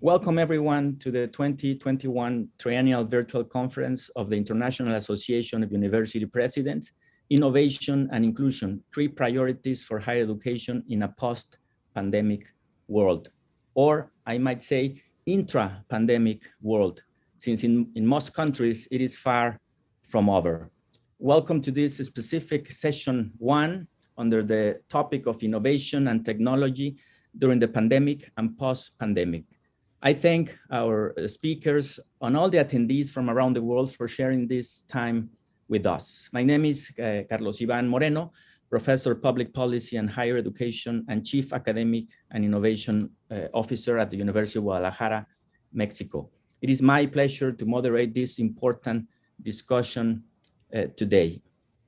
Welcome everyone to the 2021 Triennial Virtual Conference of the International Association of University Presidents, Innovation and Inclusion, 3 Priorities for Higher Education in a Post-Pandemic World. Or I might say intra-pandemic world, since in most countries it is far from over. Welcome to this specific session 1 under the topic of innovation and technology during the pandemic and post-pandemic. I thank our speakers and all the attendees from around the world for sharing this time with us. My name is Carlos Ivan Moreno, Professor of Public Policy and Higher Education and Chief Academic and Innovation Officer at the University of Guadalajara, Mexico. It is my pleasure to moderate this important discussion today.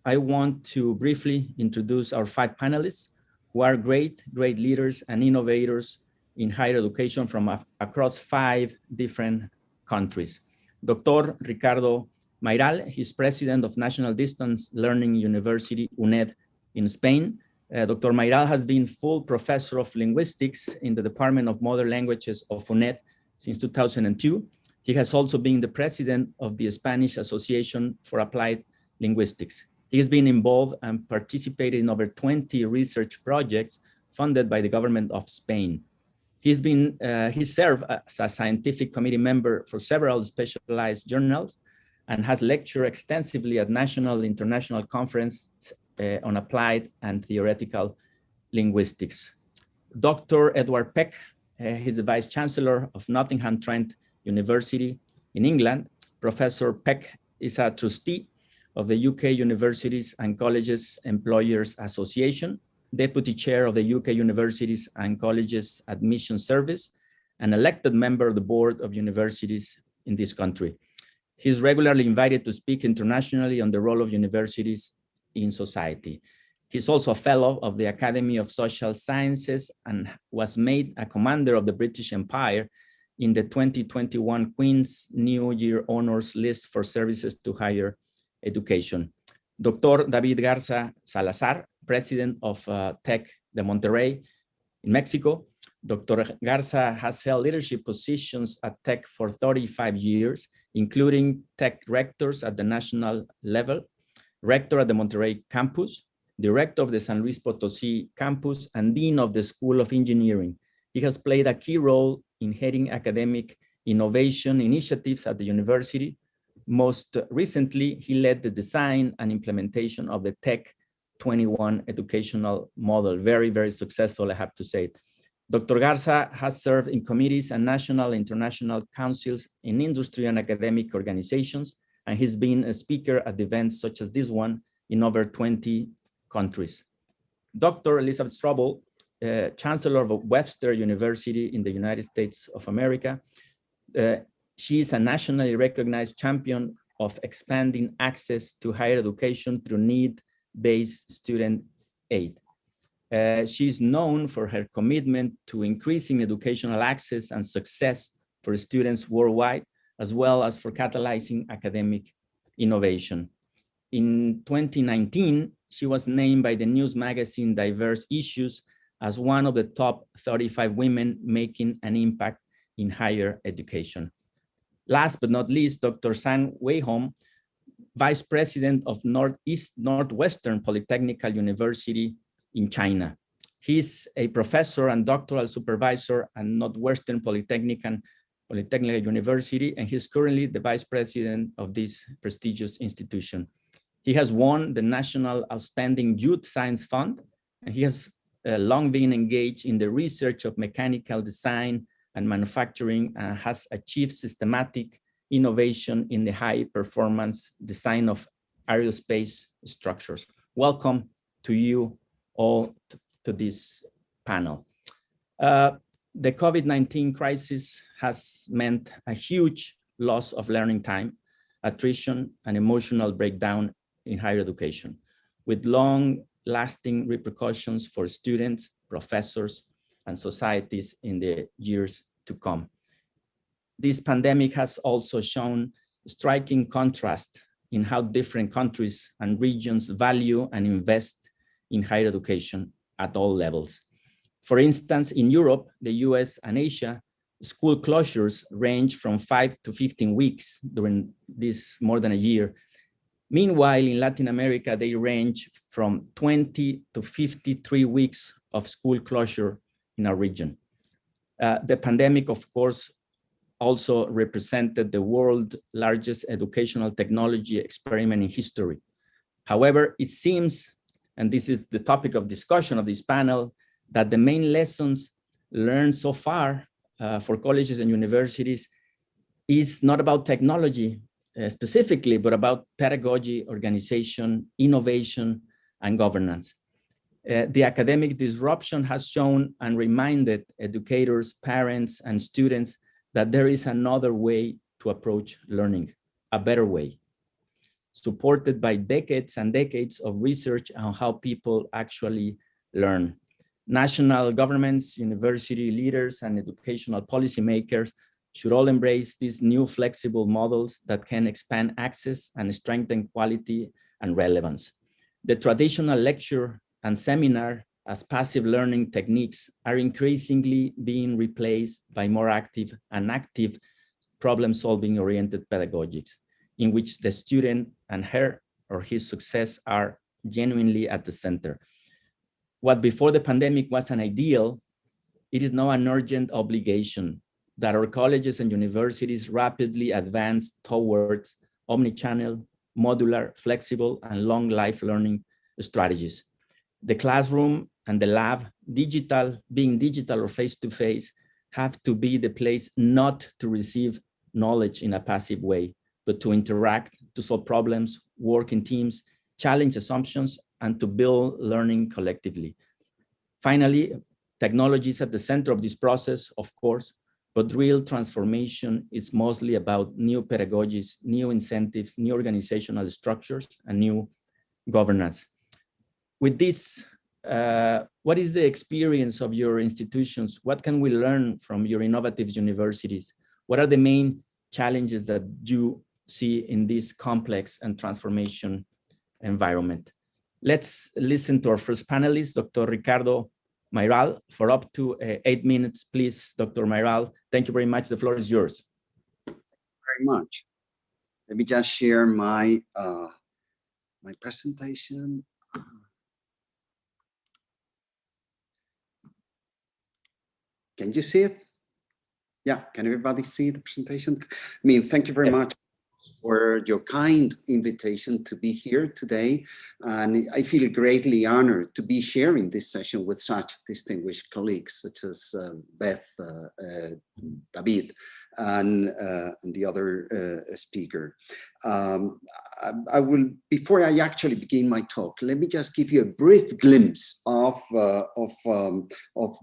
I want to briefly introduce our 5 panelists who are great leaders and innovators in higher education from across 5 different countries. Dr. Ricardo Mayral, he's president of National Distance Learning University, UNED, in Spain. Dr. Mayral has been full professor of linguistics in the Department of Modern Languages of UNED since 2002. He has also been the president of the Spanish Association for Applied Linguistics. He has been involved and participated in over 20 research projects funded by the government of Spain. He served as a scientific committee member for several specialized journals and has lectured extensively at national international conferences on applied and theoretical linguistics. Dr. Edward Peck, he's the Vice Chancellor of Nottingham Trent University in England. Professor Peck is a trustee of the UK Universities and Colleges Employers Association, Deputy Chair of the UK Universities and Colleges Admission Service, and elected member of the Board of Universities in this country. He's regularly invited to speak internationally on the role of universities in society. He's also a fellow of the Academy of Social Sciences and was made a commander of the British Empire in the 2021 Queen's New Year Honors List for services to higher education. Dr. David Garza Salazar, president of TEC de Monterrey in Mexico. Dr. Garza has held leadership positions at TEC for 35 years, including TEC rectors at the national level, rector at the Monterrey campus, director of the San Luis Potosí campus, and dean of the School of Engineering. He has played a key role in heading academic innovation initiatives at the university. Most recently, he led the design and implementation of the TEC 21 educational model. Very, very successful, I have to say. Dr. Garza has served in committees and national and international councils in industry and academic organizations, and he's been a speaker at events such as this one in over 20 countries. Dr. Elizabeth Strobel, Chancellor of Webster University in the United States of America. She is a nationally recognized champion of expanding access to higher education through need-based student aid. She is known for her commitment to increasing educational access and success for students worldwide, as well as for catalyzing academic innovation. In 2019, she was named by the news magazine Diverse Issues as one of the top 35 women making an impact in higher education. Last but not least, Dr. Zhang Weihong, Vice President of Northwestern Polytechnical University in China. He's a professor and doctoral supervisor at Northwestern Polytechnical University, and he's currently the Vice President of this prestigious institution. He has won the National Outstanding Youth Science Fund, and he has long been engaged in the research of mechanical design and manufacturing, and has achieved systematic innovation in the high performance design of aerospace structures. Welcome to you all to this panel. The COVID-19 crisis has meant a huge loss of learning time, attrition, and emotional breakdown in higher education, with long-lasting repercussions for students, professors, and societies in the years to come. This pandemic has also shown striking contrast in how different countries and regions value and invest in higher education at all levels. For instance, in Europe, the US, and Asia, school closures range from 5 to 15 weeks during this more than a year. Meanwhile, in Latin America, they range from 20 to 53 weeks of school closure in our region. The pandemic, of course, also represented the world's largest educational technology experiment in history. However, it seems, and this is the topic of discussion of this panel, that the main lessons learned so far for colleges and universities is not about technology specifically, but about pedagogy, organization, innovation, and governance. The academic disruption has shown and reminded educators, parents, and students that there is another way to approach learning, a better way, supported by decades and decades of research on how people actually learn. National governments, university leaders, and educational policymakers should all embrace these new flexible models that can expand access and strengthen quality and relevance. The traditional lecture and seminar as passive learning techniques are increasingly being replaced by more active and active problem-solving oriented pedagogics, in which the student and her or his success are genuinely at the center. What before the pandemic was an ideal, it is now an urgent obligation that our colleges and universities rapidly advance towards omnichannel, modular, flexible, and long life learning strategies. The classroom and the lab, being digital or face-to-face, have to be the place not to receive knowledge in a passive way, but to interact, to solve problems, work in teams, challenge assumptions, and to build learning collectively. Finally, technology is at the center of this process, of course, but real transformation is mostly about new pedagogies, new incentives, new organizational structures, and new governance. With this, what is the experience of your institutions? What can we learn from your innovative universities? What are the main challenges that you see in this complex and transformation environment? Let's listen to our first panelist, Dr. Ricardo Mayral, for up to 8 minutes, please, Dr. Mayral. Thank you very much. The floor is yours. Very much. Let me just share my my presentation. Can you see it? Yeah, can everybody see the presentation? I mean, thank you very much for your kind invitation to be here today. And I feel greatly honored to be sharing this session with such distinguished colleagues, such as Beth, David, and the other speaker. I will, before I actually begin my talk, let me just give you a brief glimpse of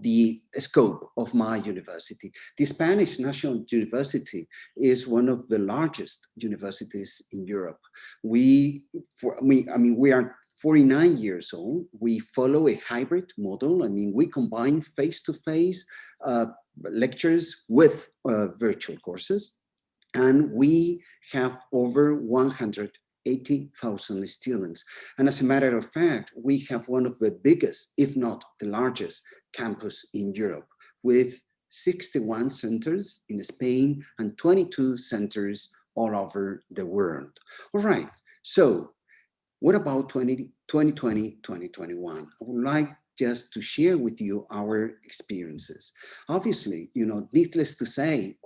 the scope of my university. The Spanish National University is one of the largest universities in Europe. We are 49 years old. We follow a hybrid model. I mean, we combine face-to-face lectures with virtual courses, and we have over 180,000 students. And as a matter of fact, we have one of the biggest, if not the largest, campus in Europe, with 61 centers in Spain and 22 centers all over the world. All right, so what about 2020, 2021? I would like just to share with you our experiences. Obviously, you know, needless to say,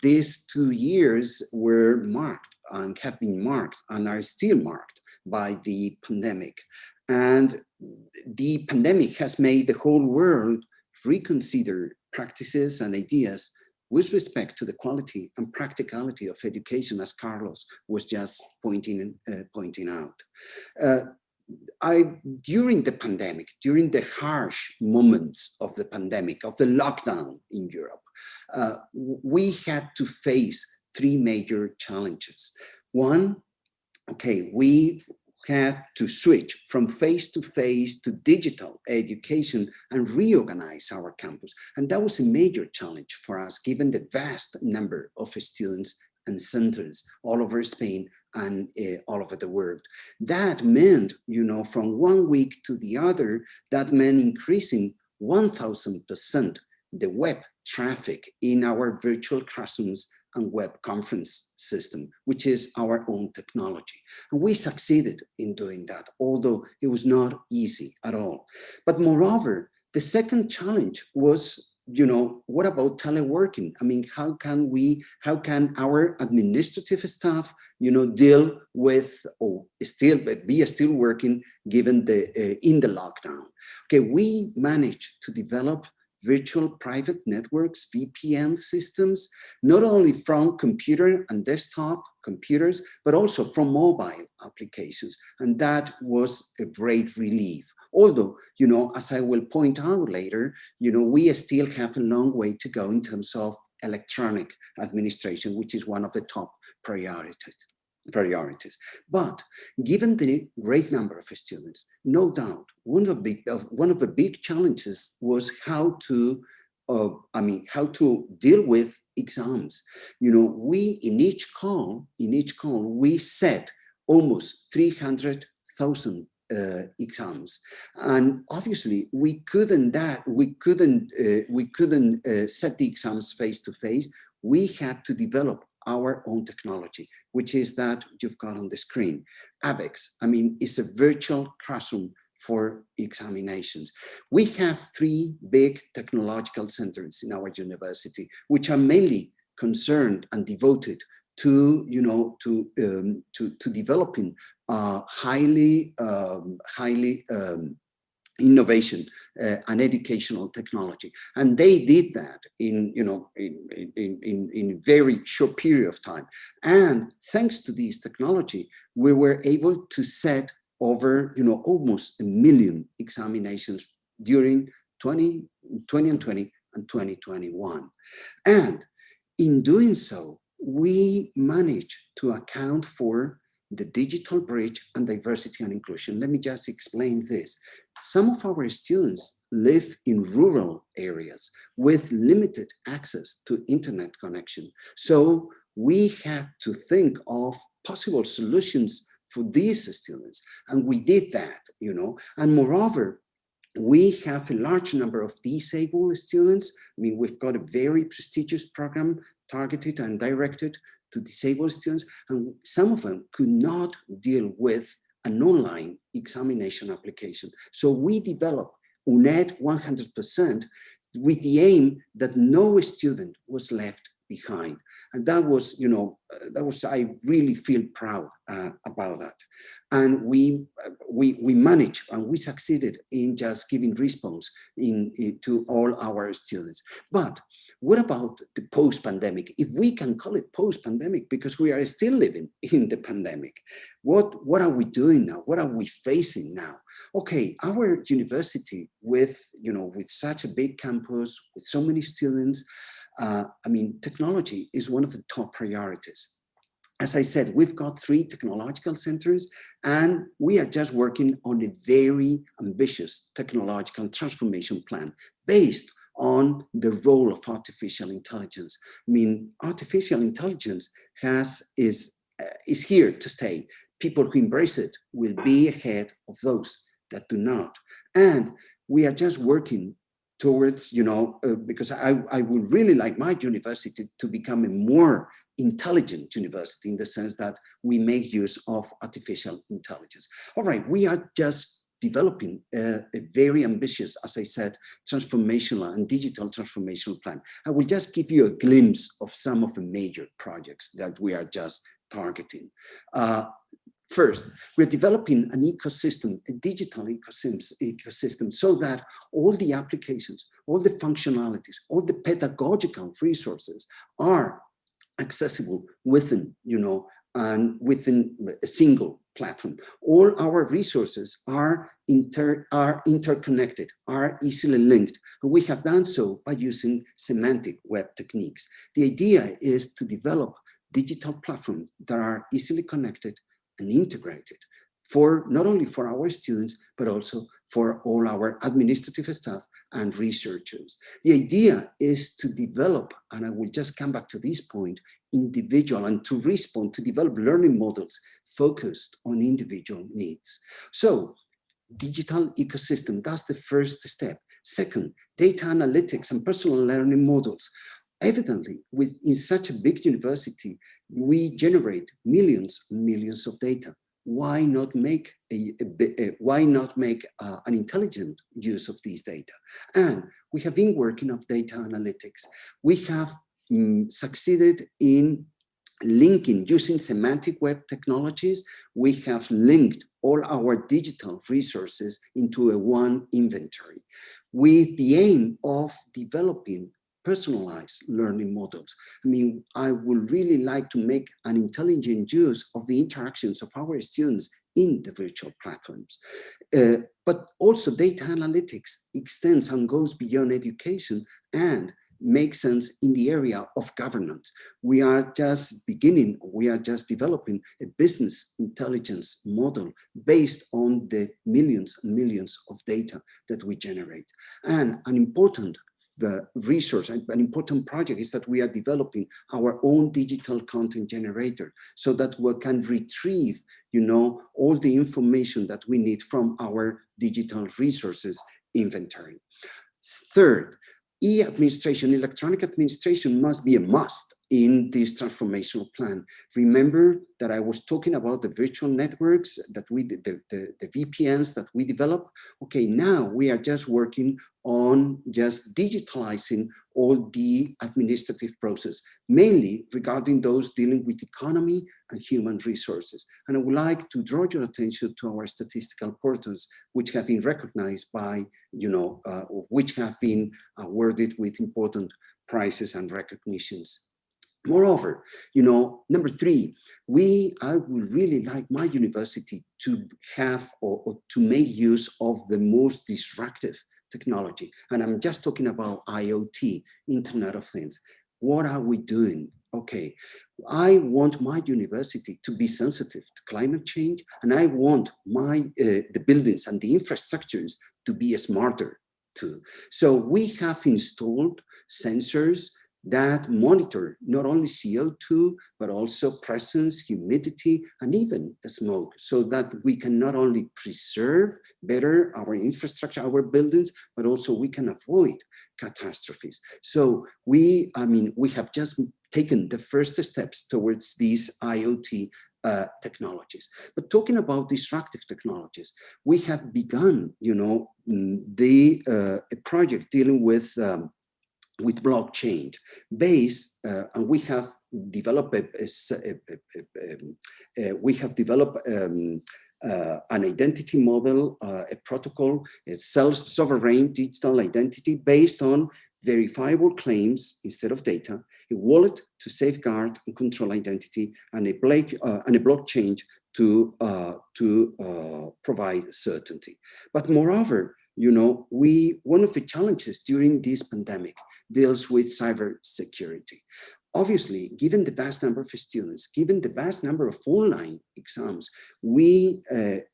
these 2 years were marked and have been marked and are still marked by the pandemic. And the pandemic has made the whole world reconsider practices and ideas with respect to the quality and practicality of education, as Carlos was just pointing out. During the pandemic, during the harsh moments of the pandemic, of the lockdown in Europe, we had to face 3 major challenges. One, okay, we had to switch from face-to-face to digital education and reorganize our campus. And that was a major challenge for us, given the vast number of students and centers all over Spain and all over the world. That meant, you know, from one week to the other, that meant increasing 1,000% the web traffic in our virtual classrooms and web conference system, which is our own technology. And we succeeded in doing that, although it was not easy at all. But moreover, the second challenge was, what about teleworking? I mean, how can our administrative staff, deal with, or be still working given in the lockdown? Okay, we managed to develop virtual private networks, VPN systems, not only from computer and desktop computers, but also from mobile applications. And that was a great relief. Although, as I will point out later, we still have a long way to go in terms of electronic administration, which is one of the top priorities. But given the great number of students, no doubt, one of the big challenges was how to deal with exams. We in each call, we set almost 300,000 exams, and obviously we couldn't set the exams face to face. We had to develop our own technology, which is that you've got on the screen. ABEX, is a virtual classroom for examinations. We have 3 big technological centers in our university, which are mainly concerned and devoted to, to developing highly innovation and educational technology, and they did that in a very short period of time. And thanks to this technology, we were able to set over almost 1 million examinations during 2020 and 2021. And in doing so, we managed to account for the digital bridge and diversity and inclusion. Let me just explain this. Some of our students live in rural areas with limited access to internet connection. So we had to think of possible solutions for these students. And we did that, and moreover, we have a large number of disabled students. We've got a very prestigious program targeted and directed to disabled students, and some of them could not deal with an online examination application. So we developed UNED 100% with the aim that no student was left behind. And that was, I really feel proud about that. And we managed and we succeeded in just giving response to all our students. But what about the post-pandemic? If we can call it post-pandemic, because we are still living in the pandemic, what are we doing now? What are we facing now? Okay, our university with such a big campus, with so many students, technology is one of the top priorities. As I said, we've got 3 technological centers, and we are just working on a very ambitious technological transformation plan based on the role of artificial intelligence. Artificial intelligence is here to stay. People who embrace it will be ahead of those that do not. And we are just working towards, because I would really like my university to become a more intelligent university, in the sense that we make use of artificial intelligence. All right, we are just developing a very ambitious, as I said, transformational and digital transformational plan. I will just give you a glimpse of some of the major projects that we are just targeting. First, we're developing an ecosystem, a digital ecosystem, so that all the applications, all the functionalities, all the pedagogical resources are accessible within, and within a single platform. All our resources are interconnected, are easily linked. And we have done so by using semantic web techniques. The idea is to develop digital platforms that are easily connected and integrated for not only for our students, but also for all our administrative staff and researchers. The idea is to develop, and I will just come back to this point, individual and to respond, to develop learning models focused on individual needs. So digital ecosystem, that's the first step. Second, data analytics and personal learning models. Evidently, in such a big university, we generate millions and millions of data. Why not make an intelligent use of these data? And we have been working on data analytics. We have succeeded in linking, using semantic web technologies. We have linked all our digital resources into a one inventory with the aim of developing personalized learning models. I mean, I would really like to make an intelligent use of the interactions of our students in the virtual platforms. But also data analytics extends and goes beyond education and makes sense in the area of governance. We are just developing a business intelligence model based on the millions and millions of data that we generate. And an important resource, an important project is that we are developing our own digital content generator so that we can retrieve, all the information that we need from our digital resources inventory. Third, e-administration, electronic administration must be a must in this transformational plan. Remember that I was talking about the virtual networks that we did, the VPNs that we developed. Okay, now we are just working on just digitalizing all the administrative process, mainly regarding those dealing with economy and human resources. And I would like to draw your attention to our statistical portals, which have been recognized by, which have been awarded with important prizes and recognitions. Moreover, number three, I would really like my university to have or to make use of the most disruptive technology. And I'm just talking about IoT, Internet of Things. What are we doing? Okay, I want my university to be sensitive to climate change, and I want the buildings and the infrastructures to be smarter too. So we have installed sensors that monitor not only CO2, but also presence, humidity, and even the smoke, so that we can not only preserve better our infrastructure, our buildings, but also we can avoid catastrophes. So we have just taken the first steps towards these IoT technologies. But talking about disruptive technologies, we have begun, a project dealing with blockchain based, and we have developed an identity model, a protocol, a self-sovereign digital identity based on verifiable claims instead of data, a wallet to safeguard and control identity, and a blockchain to provide certainty. But moreover, one of the challenges during this pandemic deals with cybersecurity. Obviously, given the vast number of students, given the vast number of online exams, we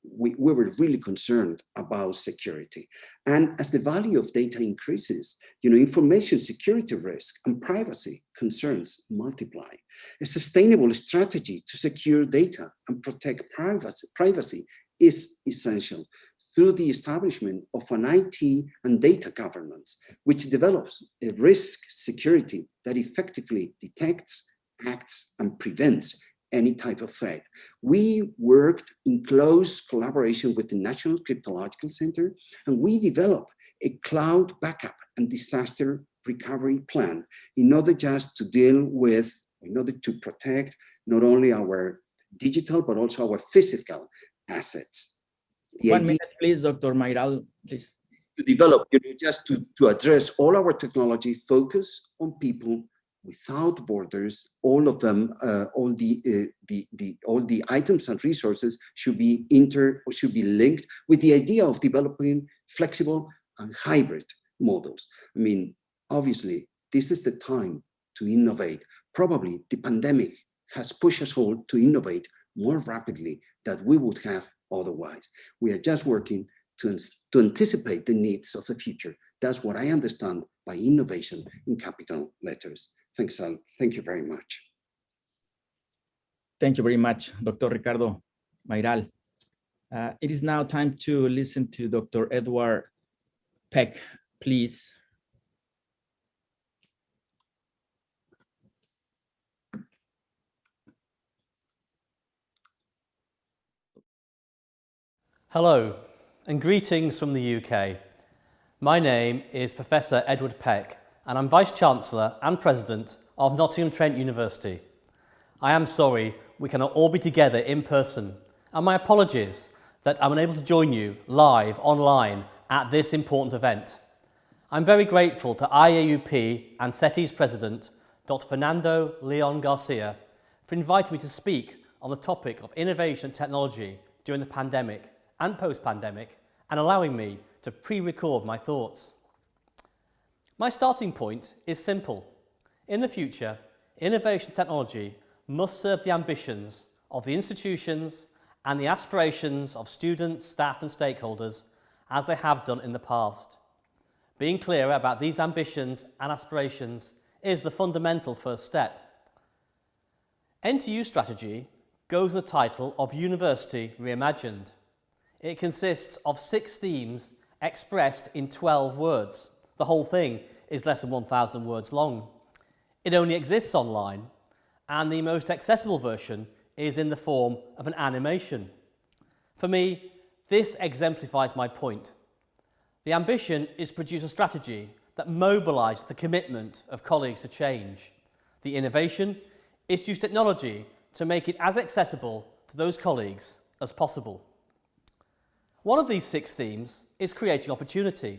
were really concerned about security. And as the value of data increases, information security risk and privacy concerns multiply. A sustainable strategy to secure data and protect privacy is essential through the establishment of an IT and data governance, which develops a risk security that effectively detects, acts, and prevents any type of threat. We worked in close collaboration with the National Cryptological Center, and we developed a cloud backup and disaster recovery plan in order to protect not only our digital, but also our physical assets. 1 minute, please, Dr. Mayral, please. To develop, just to address all our technology, focus on people without borders. All of them, all the items and resources should be linked with the idea of developing flexible and hybrid models. I mean, obviously, this is the time to innovate. Probably the pandemic has pushed us all to innovate more rapidly than we would have otherwise. We are just working to anticipate the needs of the future. That's what I understand by innovation in capital letters. Thanks, Al. Thank you very much. Thank you very much, Dr. Ricardo Mayral. It is now time to listen to Dr. Edward Peck. please. Hello, and greetings from the UK. My name is Professor Edward Peck, and I'm Vice-Chancellor and President of Nottingham Trent University. I am sorry we cannot all be together in person, and my apologies that I'm unable to join you live online at this important event. I'm very grateful to IAUP and SETI's President, Dr. Fernando Leon Garcia, for inviting me to speak on the topic of innovation and technology during the pandemic and post-pandemic, and allowing me to pre-record my thoughts. My starting point is simple. In the future, innovation technology must serve the ambitions of the institutions and the aspirations of students, staff and stakeholders as they have done in the past. Being clearer about these ambitions and aspirations is the fundamental first step. NTU strategy goes with the title of University Reimagined. It consists of 6 themes expressed in 12 words. The whole thing is less than 1,000 words long. It only exists online, and the most accessible version is in the form of an animation. For me, this exemplifies my point. The ambition is to produce a strategy that mobilises the commitment of colleagues to change. The innovation is to use technology to make it as accessible to those colleagues as possible. One of these 6 themes is creating opportunity.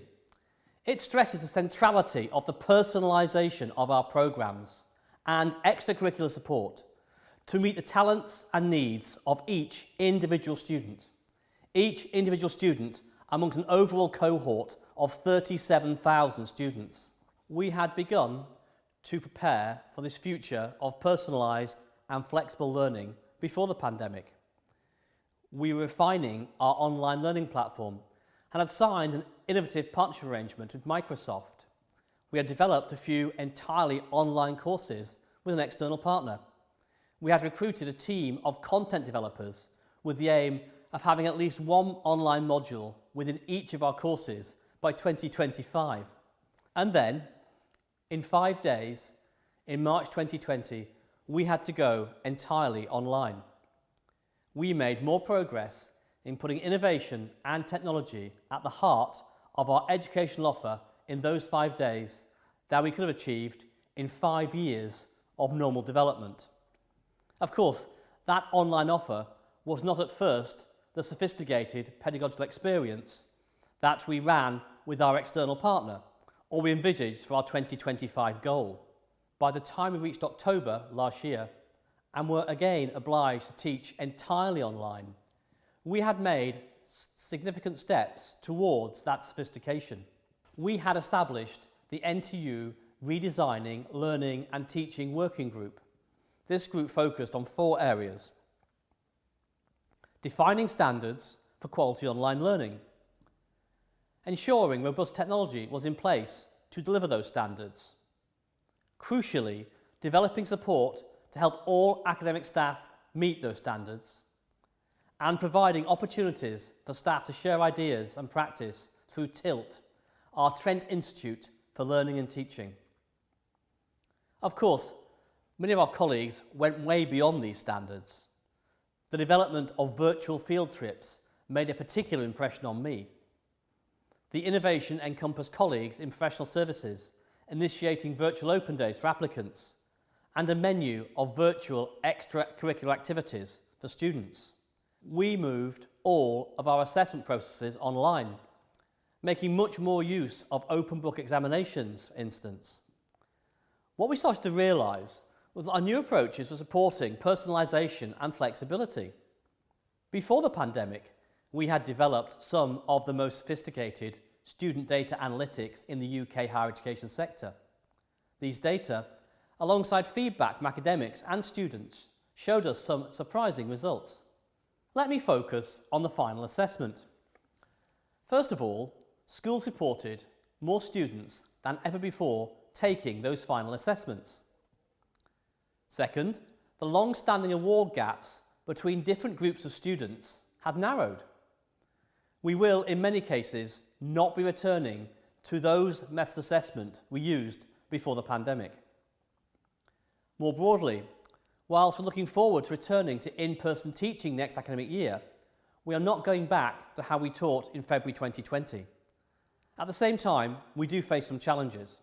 It stresses the centrality of the personalisation of our programmes and extracurricular support to meet the talents and needs of each individual student. Each individual student amongst an overall cohort of 37,000 students. We had begun to prepare for this future of personalised and flexible learning before the pandemic. We were refining our online learning platform and had signed an innovative partnership arrangement with Microsoft. We had developed a few entirely online courses with an external partner. We had recruited a team of content developers with the aim of having at least one online module within each of our courses by 2025. And then, in 5 days, in March 2020, we had to go entirely online. We made more progress in putting innovation and technology at the heart of our educational offer in those 5 days than we could have achieved in 5 years of normal development. Of course, that online offer was not at first the sophisticated pedagogical experience that we ran with our external partner, or we envisaged for our 2025 goal. By the time we reached October last year, and were again obliged to teach entirely online, we had made significant steps towards that sophistication. We had established the NTU Redesigning Learning and Teaching Working Group. This group focused on 4 areas: defining standards for quality online learning, ensuring robust technology was in place to deliver those standards, crucially, developing support to help all academic staff meet those standards, and providing opportunities for staff to share ideas and practice through TILT, our Trent Institute for Learning and Teaching. Of course, many of our colleagues went way beyond these standards. The development of virtual field trips made a particular impression on me. The innovation encompassed colleagues in professional services initiating virtual open days for applicants, and a menu of virtual extracurricular activities for students. We moved all of our assessment processes online, making much more use of open book examinations, for instance. What we started to realise was that our new approaches were supporting personalisation and flexibility. Before the pandemic, we had developed some of the most sophisticated student data analytics in the UK higher education sector. These data, alongside feedback from academics and students, showed us some surprising results. Let me focus on the final assessment. First of all, schools reported more students than ever before taking those final assessments. Second, the long-standing award gaps between different groups of students had narrowed. We will, in many cases, not be returning to those methods of assessment we used before the pandemic. More broadly, whilst we're looking forward to returning to in-person teaching next academic year, we are not going back to how we taught in February 2020. At the same time, we do face some challenges.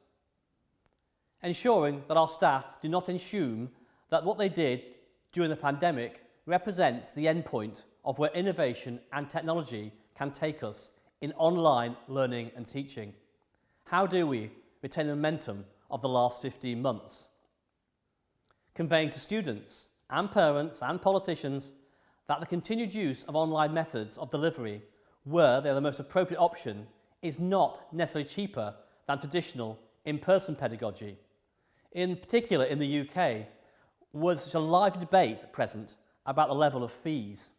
Ensuring that our staff do not assume that what they did during the pandemic represents the endpoint of where innovation and technology can take us in online learning and teaching. How do we retain the momentum of the last 15 months? Conveying to students and parents and politicians that the continued use of online methods of delivery, where they're the most appropriate option, is not necessarily cheaper than traditional in-person pedagogy. In particular, in the UK, was such a lively debate at present about the level of fees.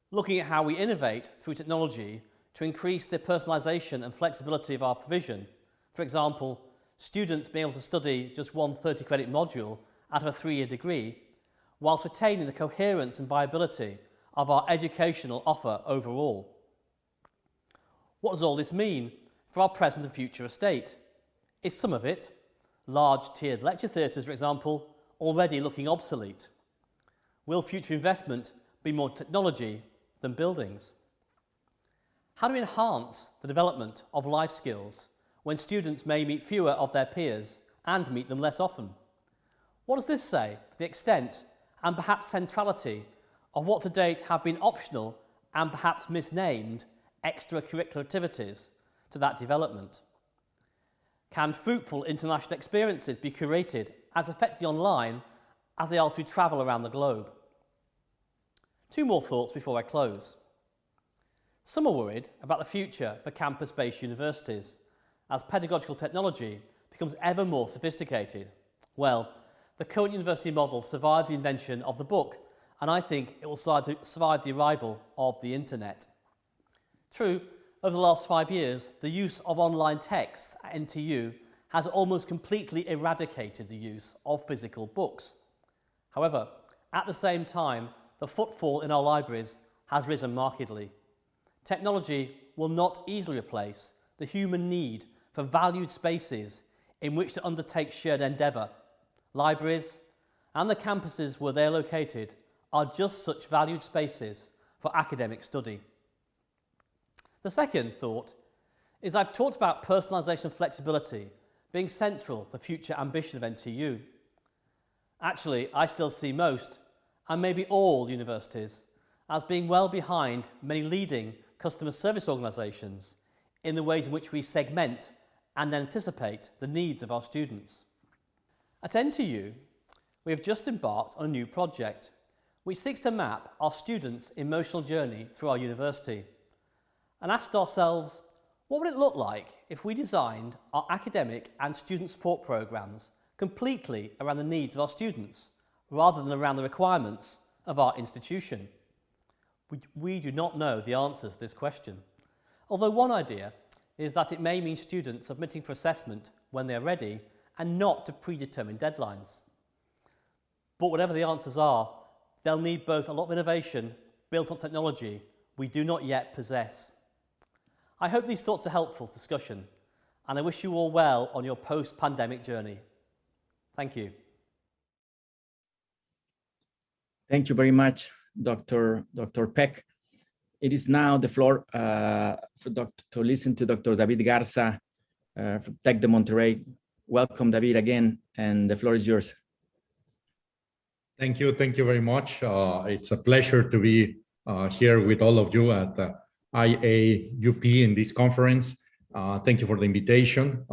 Looking at how we innovate through technology to increase the personalisation and flexibility of our provision. For example, students being able to study just one 30-credit module out of a 3-year degree, whilst retaining the coherence and viability of our educational offer overall. What does all this mean for our present and future estate? Is some of it, large tiered lecture theatres for example, already looking obsolete? Will future investment be more technology than buildings? How do we enhance the development of life skills when students may meet fewer of their peers and meet them less often? What does this say for the extent and perhaps centrality of what to date have been optional and perhaps misnamed extracurricular activities to that development? Can fruitful international experiences be curated as effectively online as they are through travel around the globe? Two more thoughts before I close. Some are worried about the future for campus-based universities as pedagogical technology becomes ever more sophisticated. Well, the current university model survived the invention of the book, and I think it will survive the arrival of the internet. True, over the last 5 years, the use of online texts at NTU has almost completely eradicated the use of physical books. However, at the same time, the footfall in our libraries has risen markedly. Technology will not easily replace the human need for valued spaces in which to undertake shared endeavour. Libraries and the campuses where they're located are just such valued spaces for academic study. The second thought is I've talked about personalisation and flexibility being central to the future ambition of NTU. Actually, I still see most, and maybe all universities, as being well behind many leading customer service organisations in the ways in which we segment and anticipate the needs of our students. At NTU, we have just embarked on a new project which seeks to map our students' emotional journey through our university and asked ourselves, what would it look like if we designed our academic and student support programmes completely around the needs of our students rather than around the requirements of our institution? We do not know the answers to this question, although one idea is that it may mean students submitting for assessment when they're ready and not to predetermined deadlines. But whatever the answers are, they'll need both a lot of innovation built on technology we do not yet possess. I hope these thoughts are helpful for discussion, and I wish you all well on your post-pandemic journey. Thank you. Thank you very much, Dr. Peck. It is now the floor to listen to Dr. David Garza from Tec de Monterrey. Welcome, David, again, and the floor is yours. Thank you very much. It's a pleasure to be here with all of you at IAUP in this conference. Thank you for the invitation.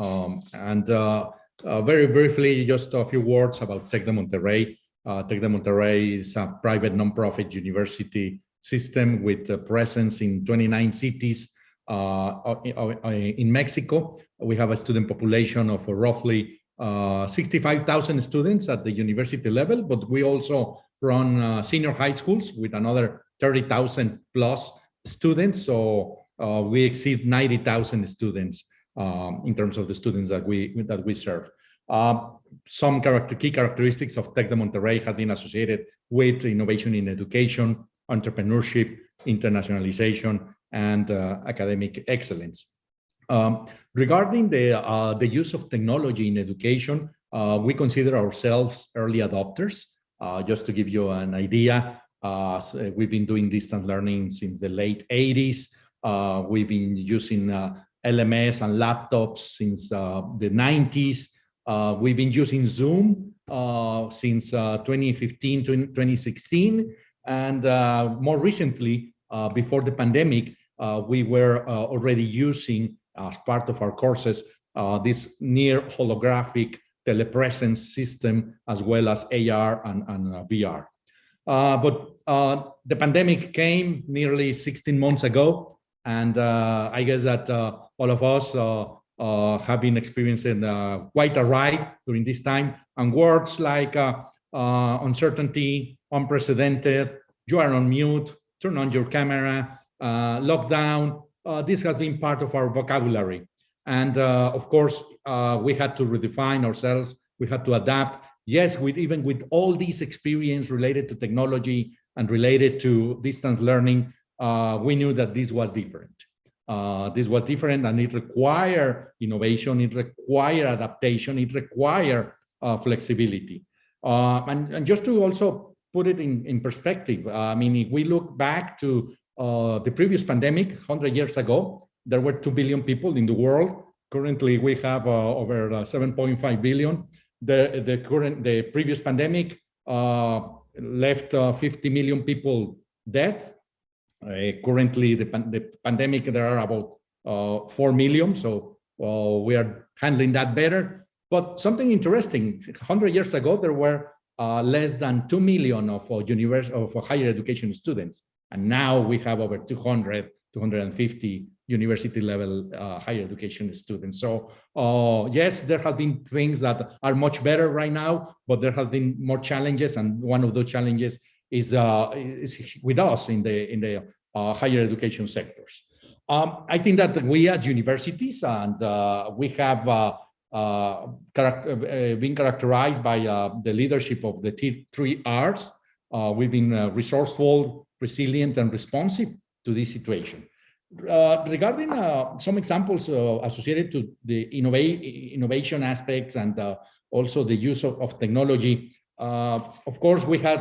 Very briefly, just a few words about Tec de Monterrey. Tec de Monterrey is a private nonprofit university system with a presence in 29 cities in Mexico. We have a student population of roughly 65,000 students at the university level, but we also run senior high schools with another 30,000 plus students. So we exceed 90,000 students in terms of the students that we serve. Some key characteristics of Tec de Monterrey have been associated with innovation in education, entrepreneurship, internationalization, and academic excellence. Regarding the use of technology in education, we consider ourselves early adopters. Just to give you an idea, so we've been doing distance learning since the late 80s. We've been using LMS and laptops since the 90s. We've been using Zoom since 2015 to 2016. And more recently, before the pandemic, we were already using, as part of our courses, this near holographic telepresence system, as well as AR and VR. But the pandemic came nearly 16 months ago, and I guess that all of us have been experiencing quite a ride during this time. And words like uncertainty, unprecedented, you are on mute, turn on your camera, lockdown, this has been part of our vocabulary. And of course, we had to redefine ourselves, we had to adapt. Yes, even with all this experience related to technology and related to distance learning, we knew that this was different. This was different, and it required innovation, it required adaptation, it required flexibility. And just to also put it in perspective, I mean, if we look back to the previous pandemic, 100 years ago, there were 2 billion people in the world. Currently, we have over 7.5 billion. The previous pandemic left 50 million people dead. Currently, the pandemic, there are about 4 million, so we are handling that better. But something interesting, 100 years ago, there were less than 2 million of higher education students. And now we have over 250 university level higher education students. So yes, there have been things that are much better right now, but there have been more challenges. And one of those challenges is with us in the higher education sectors. I think that we as universities, and we have been characterized by the leadership of the 3 R's. We've been resourceful, resilient, and responsive to this situation. Regarding some examples associated to the innovation aspects and also the use of technology, of course, we had,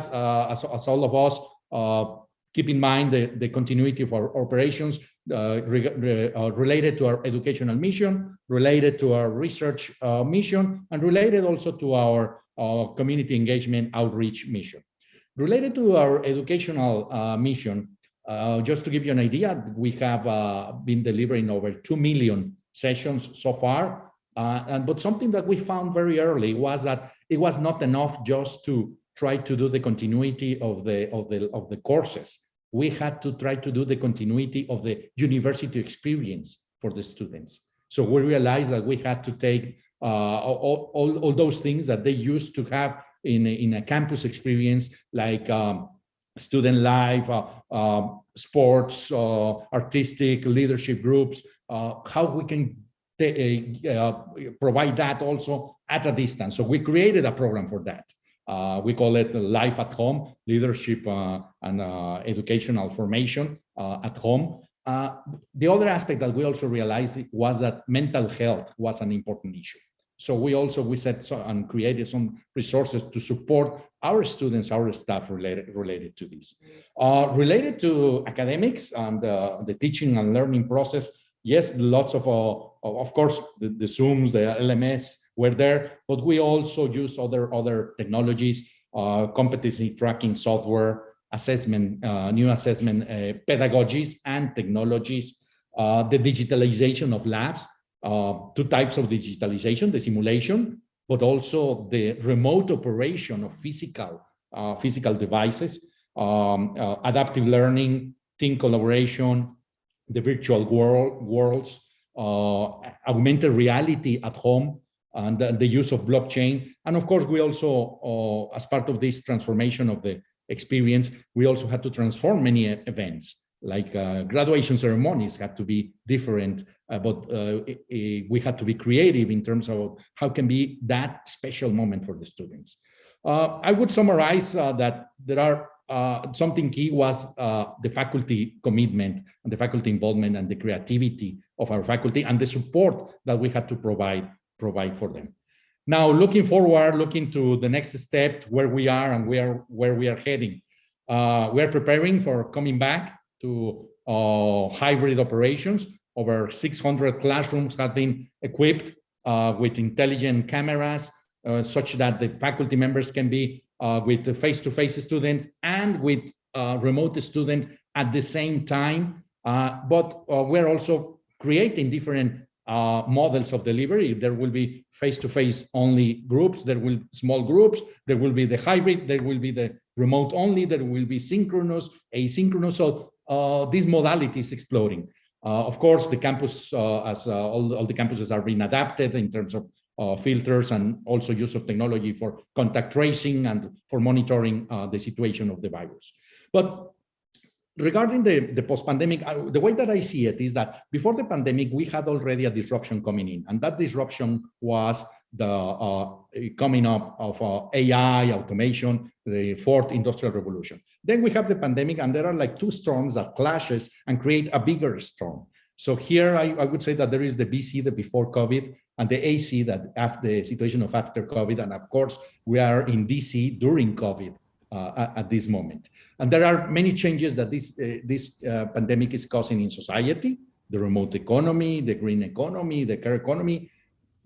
as all of us, keep in mind the continuity of our operations related to our educational mission, related to our research mission, and related also to our community engagement outreach mission. Related to our educational mission, just to give you an idea, we have been delivering over 2 million sessions so far. But something that we found very early was that it was not enough just to try to do the continuity of the courses. We had to try to do the continuity of the university experience for the students. So we realized that we had to take all those things that they used to have in a campus experience, like student life, sports, artistic, leadership groups, how we can provide that also at a distance. So we created a program for that. We call it Life at Home, Leadership and Educational Formation at Home. The other aspect that we also realized was that mental health was an important issue. So we set and created some resources to support our students, our staff related to this. Related to academics and the teaching and learning process, yes, lots of course, the Zooms, the LMS were there, but we also use other technologies, competency tracking software, assessment, new assessment pedagogies and technologies, the digitalization of labs. 2 types of digitalization, the simulation, but also the remote operation of physical devices, adaptive learning, team collaboration, the virtual worlds, augmented reality at home, and the use of blockchain. And of course, we also, as part of this transformation of the experience, we also had to transform many events. Like graduation ceremonies had to be different, but we had to be creative in terms of how can be that special moment for the students. I would summarize that there are something key was the faculty commitment and the faculty involvement and the creativity of our faculty and the support that we had to provide for them. Now, looking forward, looking to the next step, where we are and where we are heading. We are preparing for coming back to hybrid operations. Over 600 classrooms have been equipped with intelligent cameras, such that the faculty members can be with the face-to-face students and with remote students at the same time. But we're also creating different models of delivery. There will be face-to-face only groups, there will be small groups, there will be the hybrid, there will be the remote only, there will be synchronous, asynchronous. So this modality is exploding. Of course, the campus, as all the campuses are being adapted in terms of filters and also use of technology for contact tracing and for monitoring the situation of the virus. But regarding the post-pandemic, the way that I see it is that before the pandemic, we had already a disruption coming in, and that disruption was the coming up of AI, automation, the fourth industrial revolution. Then we have the pandemic, and there are like two storms that clashes and create a bigger storm. So here I would say that there is the BC, the before COVID, and the AC, that after the situation of after COVID. And of course, we are in DC during COVID at this moment. And there are many changes that this pandemic is causing in society: the remote economy, the green economy, the care economy,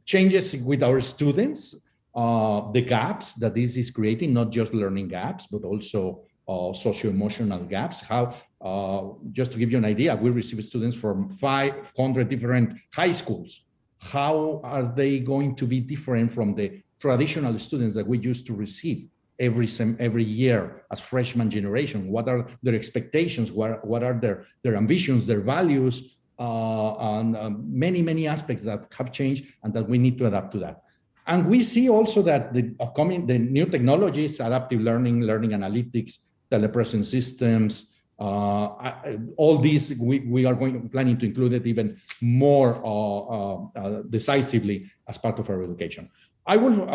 changes with our students, the gaps that this is creating, not just learning gaps, but also socio-emotional gaps. How, just to give you an idea, we receive students from 500 different high schools. How are they going to be different from the traditional students that we used to receive every year as freshman generation? What are their expectations? What are their ambitions, their values, and many aspects that have changed and that we need to adapt to that. And we see also that the new technologies, adaptive learning, learning analytics, telepresence systems, all these we are planning to include it even more decisively as part of our education. I will,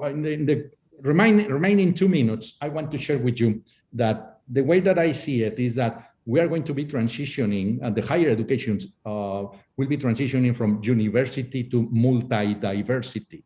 in the remaining 2 minutes, I want to share with you that the way that I see it is that we are going to be transitioning, and the higher education will be transitioning from university to multi-diversity.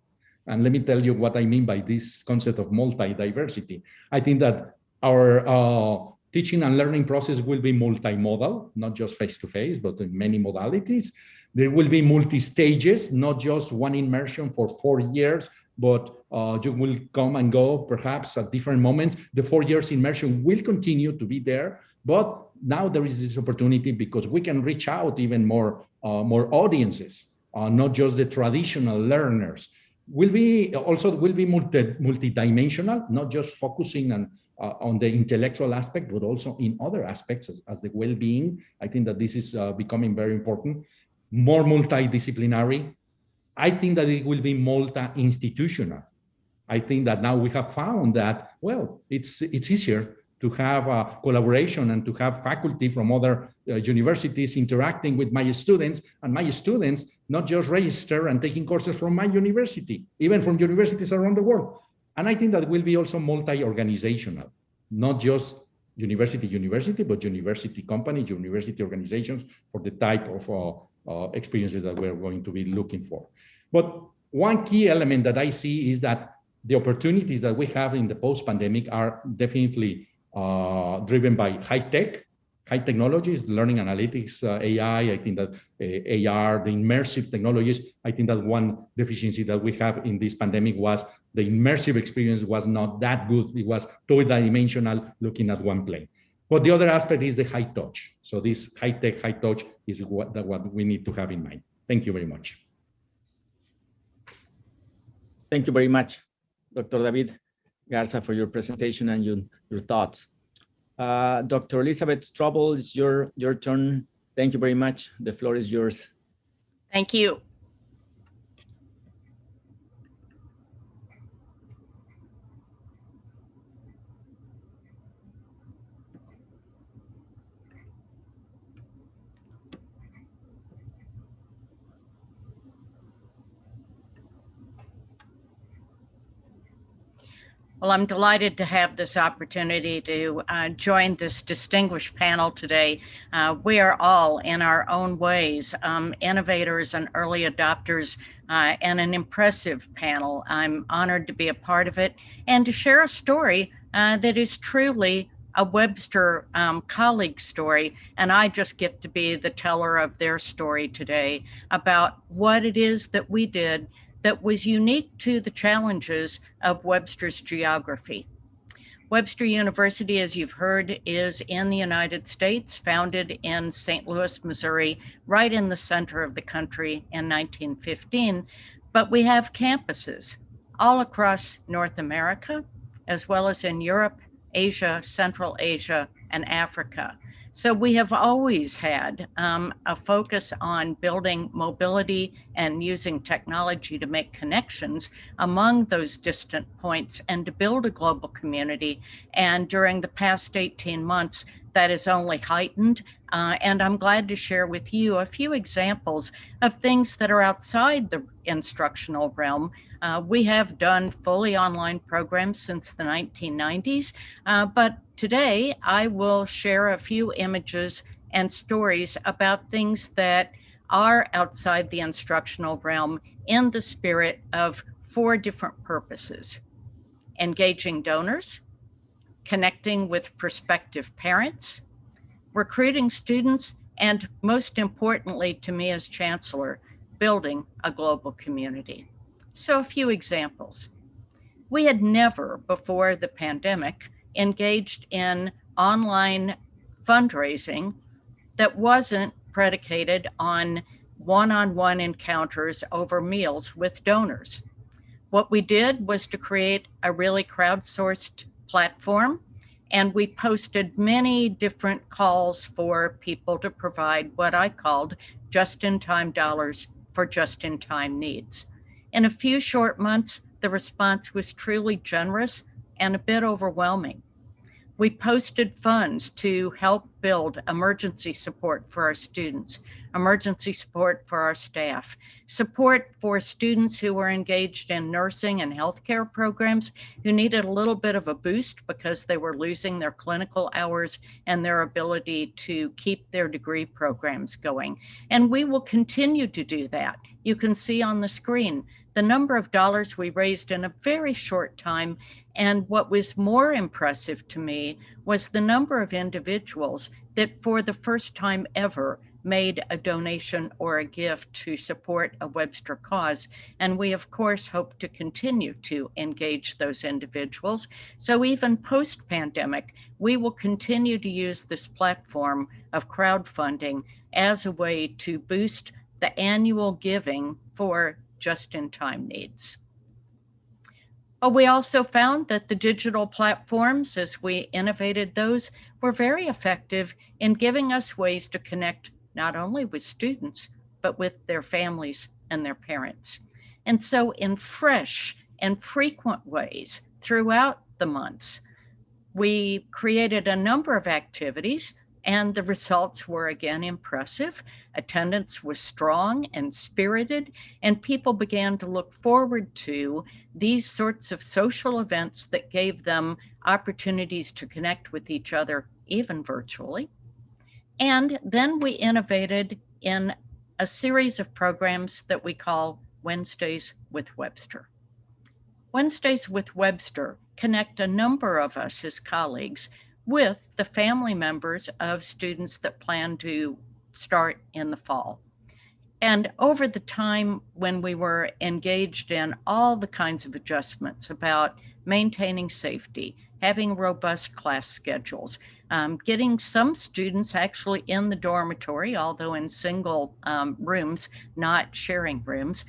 And let me tell you what I mean by this concept of multi-diversity. I think that our teaching and learning process will be multimodal, not just face-to-face, but in many modalities. There will be multi-stages, not just one immersion for 4 years, but you will come and go perhaps at different moments. The 4 years immersion will continue to be there, but now there is this opportunity because we can reach out even more audiences, not just the traditional learners. Will be multidimensional, not just focusing on the intellectual aspect, but also in other aspects as the well-being. I think that this is becoming very important. More multidisciplinary. I think that it will be multi-institutional. I think that now we have found that, well, it's easier to have a collaboration and to have faculty from other universities interacting with my students, and my students not just register and taking courses from my university, even from universities around the world. And I think that will be also multi-organizational, not just university, but university companies, university organizations for the type of experiences that we're going to be looking for. But one key element that I see is that the opportunities that we have in the post-pandemic are definitely driven by high technologies, learning analytics, AI. I think that AR, the immersive technologies, I think that one deficiency that we have in this pandemic was the immersive experience was not that good. It was two-dimensional, looking at one plane. But the other aspect is the high touch. So this high tech, high touch is what we need to have in mind. Thank you very much. Thank you very much, Dr. David Garza, for your presentation and your thoughts. Dr. Elizabeth Strobel, it's your turn. Thank you very much. The floor is yours. Thank you. Well, I'm delighted to have this opportunity to join this distinguished panel today. We are all, in our own ways, innovators and early adopters, and an impressive panel. I'm honored to be a part of it and to share a story that is truly a Webster colleague story, and I just get to be the teller of their story today about what it is that we did that was unique to the challenges of Webster's geography. Webster University, as you've heard, is in the United States, founded in St. Louis, Missouri, right in the center of the country in 1915. But we have campuses all across North America, as well as in Europe, Asia, Central Asia, and Africa. So we have always had a focus on building mobility and using technology to make connections among those distant points and to build a global community. And during the past 18 months, that is only heightened. And I'm glad to share with you a few examples of things that are outside the instructional realm. We have done fully online programs since the 1990s, but today I will share a few images and stories about things that are outside the instructional realm in the spirit of 4 different purposes: engaging donors, connecting with prospective parents, recruiting students, and most importantly to me as chancellor, building a global community. So a few examples. We had never before the pandemic engaged in online fundraising that wasn't predicated on one-on-one encounters over meals with donors. What we did was to create a really crowdsourced platform, and we posted many different calls for people to provide what I called just-in-time dollars for just-in-time needs. In a few short months, the response was truly generous and a bit overwhelming. We posted funds to help build emergency support for our students, emergency support for our staff, support for students who were engaged in nursing and healthcare programs who needed a little bit of a boost because they were losing their clinical hours and their ability to keep their degree programs going. And we will continue to do that. You can see on the screen the number of dollars we raised in a very short time. And what was more impressive to me was the number of individuals that for the first time ever made a donation or a gift to support a Webster cause. And we, of course, hope to continue to engage those individuals. So even post-pandemic, we will continue to use this platform of crowdfunding as a way to boost the annual giving for just-in-time needs. But we also found that the digital platforms, as we innovated those, were very effective in giving us ways to connect not only with students, but with their families and their parents. And so in fresh and frequent ways throughout the months, we created a number of activities, and the results were again impressive. Attendance was strong and spirited, and people began to look forward to these sorts of social events that gave them opportunities to connect with each other, even virtually. And then we innovated in a series of programs that we call Wednesdays with Webster. Wednesdays with Webster connect a number of us as colleagues with the family members of students that plan to start in the fall. And over the time when we were engaged in all the kinds of adjustments about maintaining safety, having robust class schedules, getting some students actually in the dormitory, although in single rooms, not sharing rooms,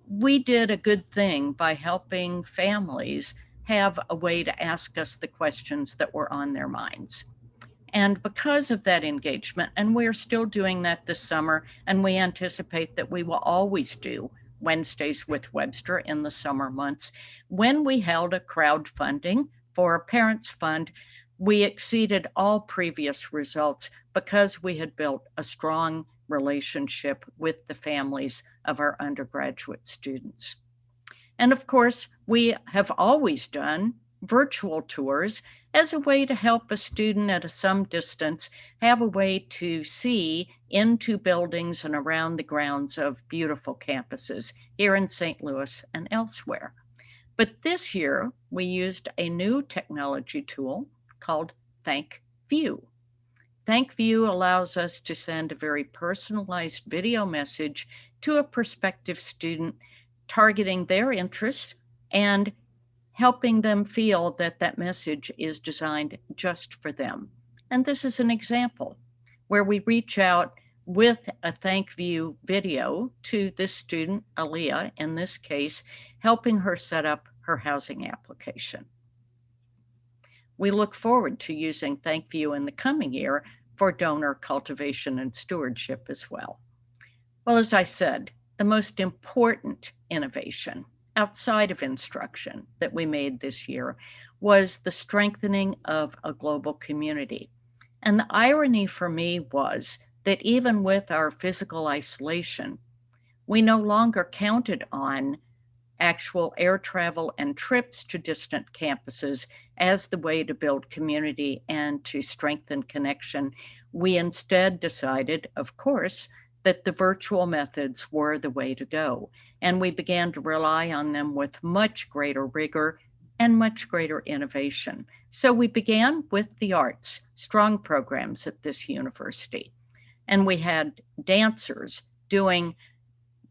we did a good thing by helping families have a way to ask us the questions that were on their minds. And because of that engagement, and we're still doing that this summer, and we anticipate that we will always do Wednesdays with Webster in the summer months, when we held a crowdfunding for a parents fund, we exceeded all previous results because we had built a strong relationship with the families of our undergraduate students. And of course, we have always done virtual tours as a way to help a student at some distance have a way to see into buildings and around the grounds of beautiful campuses here in St. Louis and elsewhere. But this year, we used a new technology tool called ThankView. ThankView allows us to send a very personalized video message to a prospective student, targeting their interests and helping them feel that that message is designed just for them. And this is an example where we reach out with a ThankView video to this student, Aaliyah, in this case, helping her set up her housing application. We look forward to using ThankView in the coming year for donor cultivation and stewardship as well. Well, as I said, the most important innovation outside of instruction that we made this year was the strengthening of a global community. And the irony for me was that even with our physical isolation, we no longer counted on actual air travel and trips to distant campuses as the way to build community and to strengthen connection. We instead decided, of course, that the virtual methods were the way to go. And we began to rely on them with much greater rigor and much greater innovation. So we began with the arts, strong programs at this university. And we had dancers doing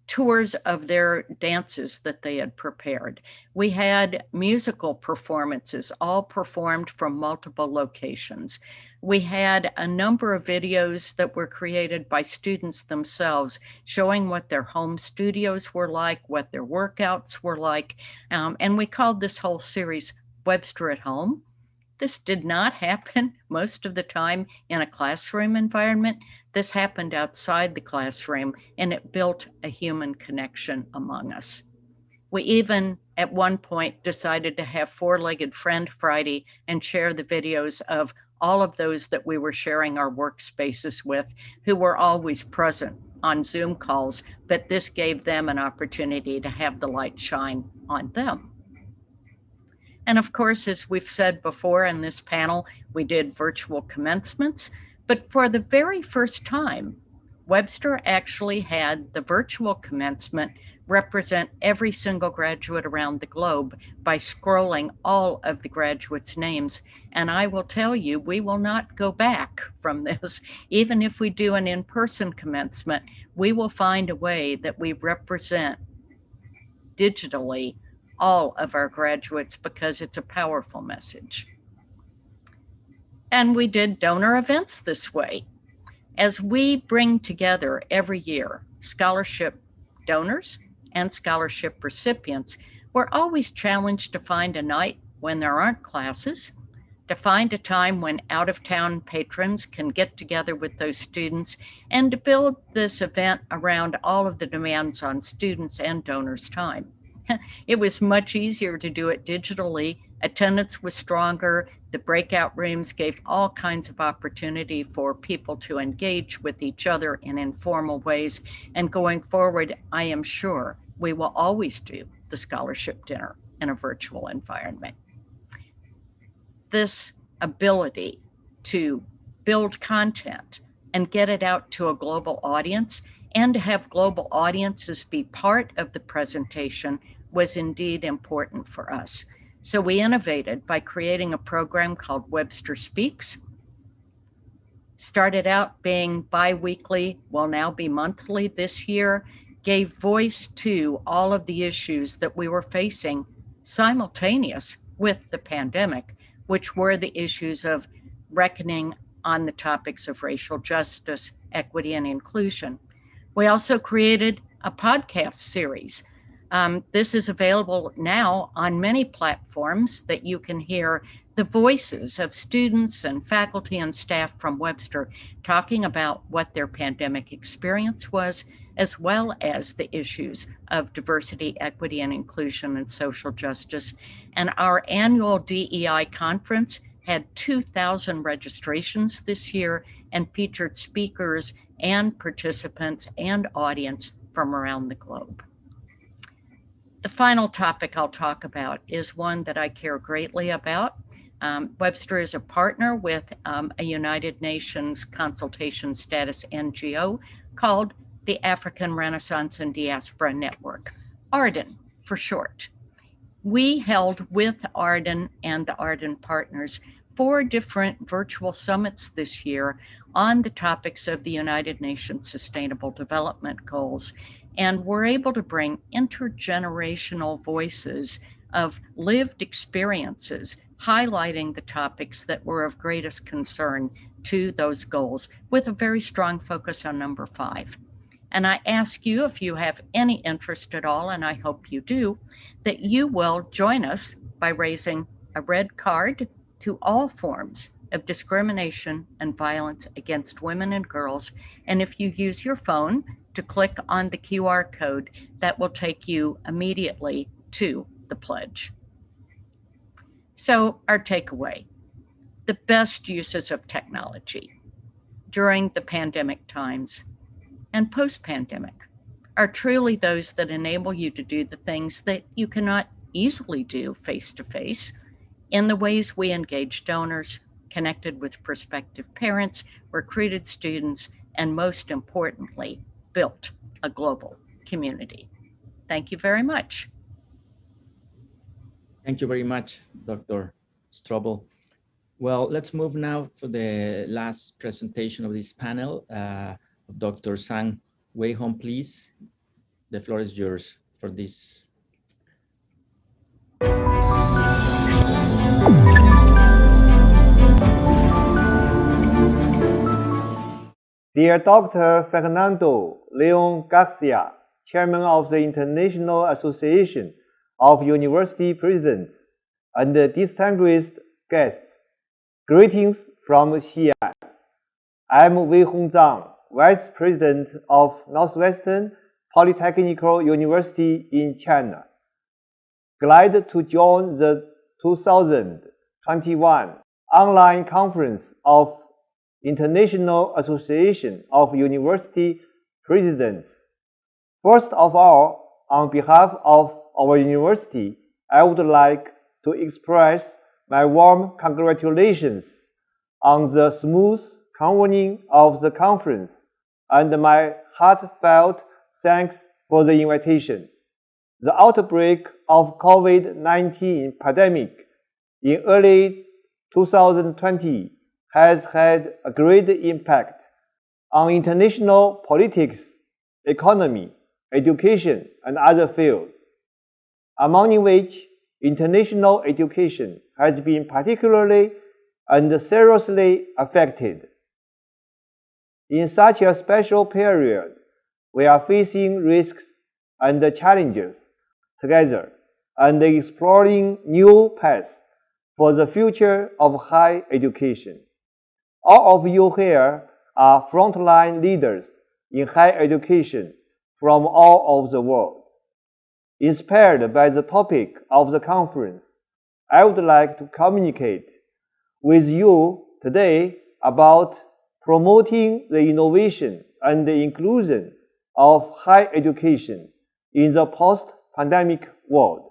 tours of their dances that they had prepared. We had musical performances, all performed from multiple locations. We had a number of videos that were created by students themselves, showing what their home studios were like, what their workouts were like. And we called this whole series Webster at Home. This did not happen most of the time in a classroom environment. This happened outside the classroom, and it built a human connection among us. We even, at one point, decided to have Four-Legged Friend Friday and share the videos of all of those that we were sharing our workspaces with, who were always present on Zoom calls, but this gave them an opportunity to have the light shine on them. And of course, as we've said before in this panel, we did virtual commencements, but for the very first time, Webster actually had the virtual commencement represent every single graduate around the globe by scrolling all of the graduates' names. And I will tell you, we will not go back from this. Even if we do an in-person commencement, we will find a way that we represent digitally all of our graduates because it's a powerful message. And we did donor events this way. As we bring together every year scholarship donors and scholarship recipients, we're always challenged to find a night when there aren't classes, to find a time when out-of-town patrons can get together with those students, and to build this event around all of the demands on students and donors' time. It was much easier to do it digitally. Attendance was stronger. The breakout rooms gave all kinds of opportunity for people to engage with each other in informal ways. And going forward, I am sure we will always do the scholarship dinner in a virtual environment. This ability to build content and get it out to a global audience and to have global audiences be part of the presentation was indeed important for us. So we innovated by creating a program called Webster Speaks. Started out being bi-weekly, will now be monthly this year, gave voice to all of the issues that we were facing simultaneous with the pandemic, which were the issues of reckoning on the topics of racial justice, equity, and inclusion. We also created a podcast series. This is available now on many platforms that you can hear the voices of students and faculty and staff from Webster talking about what their pandemic experience was, as well as the issues of diversity, equity, and inclusion and social justice. And our annual DEI conference had 2,000 registrations this year and featured speakers and participants and audience from around the globe. The final topic I'll talk about is one that I care greatly about. Webster is a partner with a United Nations consultation status NGO called the African Renaissance and Diaspora Network, ARDEN for short. We held with ARDEN and the ARDEN partners 4 different virtual summits this year on the topics of the United Nations Sustainable Development Goals, and we're able to bring intergenerational voices of lived experiences, highlighting the topics that were of greatest concern to those goals, with a very strong focus on number 5. And I ask you, if you have any interest at all, and I hope you do, that you will join us by raising a red card to all forms of discrimination and violence against women and girls. And if you use your phone to click on the QR code, that will take you immediately to the pledge. So our takeaway, the best uses of technology during the pandemic times and post-pandemic are truly those that enable you to do the things that you cannot easily do face-to-face in the ways we engage donors, connected with prospective parents, recruited students, and most importantly, built a global community. Thank you very much. Thank you very much, Dr. Strobel. Well, let's move now to the last presentation of this panel of Dr. Sang Wei Hong, please. The floor is yours for this. Dear Dr. Fernando Leon Garcia, Chairman of the International Association of University Presidents, and distinguished guests, greetings from Xi'an. I'm Wei Hong Zhang, Vice President of Northwestern Polytechnical University in China. Glad to join the 2021 online conference of International Association of University Presidents. First of all, on behalf of our university, I would like to express my warm congratulations on the smooth convening of the conference and my heartfelt thanks for the invitation. The outbreak of COVID-19 pandemic in early 2020 has had a great impact on international politics, economy, education, and other fields, among which international education has been particularly and seriously affected. In such a special period, we are facing risks and challenges together and exploring new paths for the future of higher education. All of you here are frontline leaders in higher education from all over the world. Inspired by the topic of the conference, I would like to communicate with you today about promoting the innovation and the inclusion of higher education in the post-pandemic world.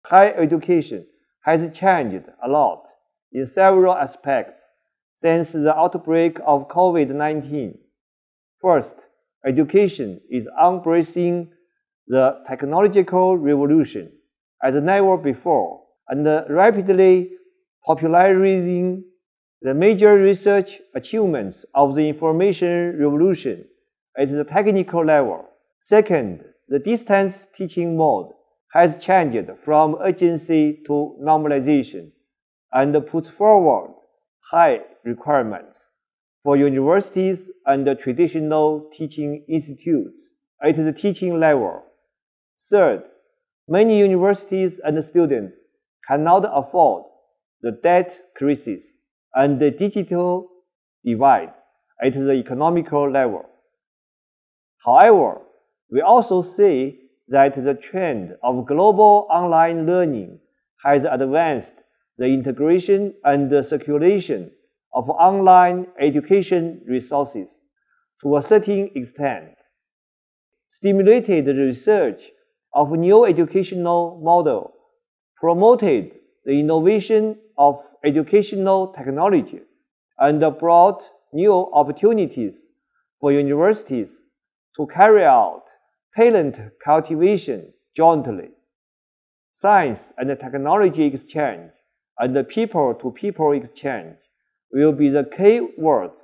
Higher education has changed a lot in several aspects since the outbreak of COVID-19. First, education is embracing the technological revolution as never before and rapidly popularizing the major research achievements of the information revolution at the technical level. Second, the distance teaching mode has changed from urgency to normalization and puts forward high requirements for universities and traditional teaching institutes at the teaching level. Third, many universities and students cannot afford the debt crisis and the digital divide at the economical level. However, we also see that the trend of global online learning has advanced the integration and the circulation of online education resources to a certain extent, stimulated research of new educational model promoted the innovation of educational technology and brought new opportunities for universities to carry out talent cultivation jointly. Science and technology exchange and people-to-people exchange will be the key words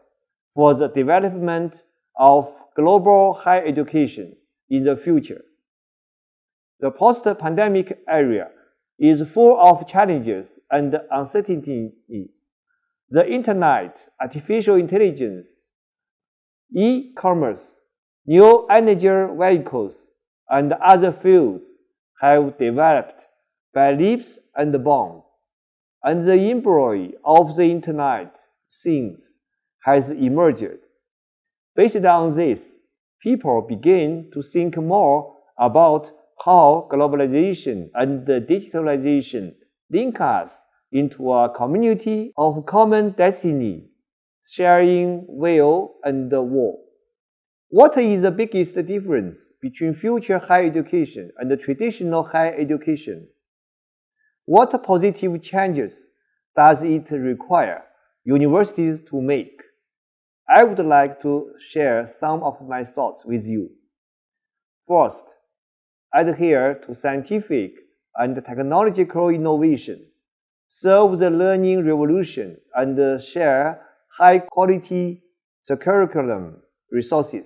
for the development of global higher education in the future. The post-pandemic era is full of challenges and uncertainties. The internet, artificial intelligence, e-commerce, new energy vehicles, and other fields have developed by leaps and bounds, and the employee of the Internet Things has emerged. Based on this, people begin to think more about how globalization and digitalization link us into a community of common destiny, sharing will and war. What is the biggest difference between future higher education and traditional higher education? What positive changes does it require universities to make? I would like to share some of my thoughts with you. First, adhere to scientific and technological innovation, serve the learning revolution, and share high-quality curriculum resources.